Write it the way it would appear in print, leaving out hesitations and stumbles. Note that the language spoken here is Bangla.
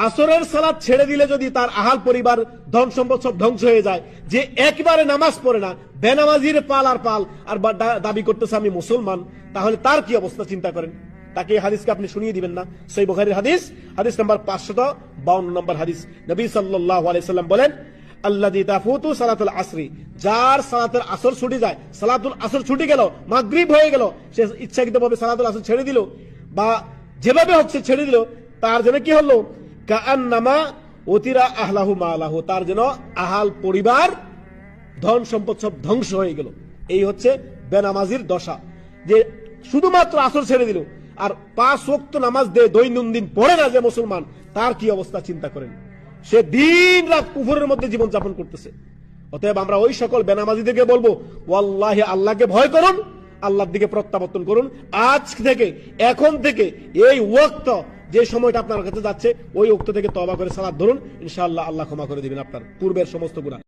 আসরের সালাত ছেড়ে দিলে যদি তার আহাল পরিবার ধন সম্পদ সব ধ্বংস হয়ে যায়, যে একবারে নামাজ পড়ে না, বেনামাজির পাল আর পাল, আর দাবি করতেছে আমি মুসলমান, তাহলে তার কি অবস্থা চিন্তা করেন। তাকে এই হাদিসকে আপনি শুনিয়ে দিবেন না? সহিহ বুখারীর হাদিস, হাদিস নাম্বার 552 নম্বর হাদিস। নবী সাল্লাল্লাহু আলাইহি সাল্লাম বলেন, আল্লাযী তাফুতু সালাতুল আসরি, যার সালাতুল আসর ছুটে যায়, সালাতুল আসর ছুটে গেল, মাগরিব হয়ে গেল, সে ইচ্ছাকৃতভাবে সালাতুল আসর ছেড়ে দিল, বা যেভাবে হচ্ছে ছেড়ে দিল, তার জন্য কি হলো? কাআন্নামা উতিরা আহলাহু মালাহু, তার জন্য আহাল পরিবার ধন সম্পদ সব ধ্বংস হয়ে গেল। এই হচ্ছে বেনামাজির দশা, যে শুধুমাত্র আসর ছেড়ে দিল আর 5 ওয়াক্ত নামাজ দৈনন্দিন পড়ে না যে মুসলমান, তার কি অবস্থা চিন্তা করেন। সে দিন রাত কুফরের মধ্যে জীবন যাপন করতেছে। অতএব আমরা ওই সকল বেনামাজিদেরকে বলবো, ওয়াল্লাহি আল্লাহকে ভয় করুন, আল্লাহর দিকে প্রত্যাবর্তন করুন। আজ থেকে, এখন থেকে, এই ওয়াক্ত যে সময়টা আপনার কাছে যাচ্ছে, ওই ওয়াক্ত থেকে তওবা করে সালাত ধরুন, ইনশাআল্লাহ আল্লাহ ক্ষমা করে দিবেন আপনার পূর্বের সমস্ত গুনাহ।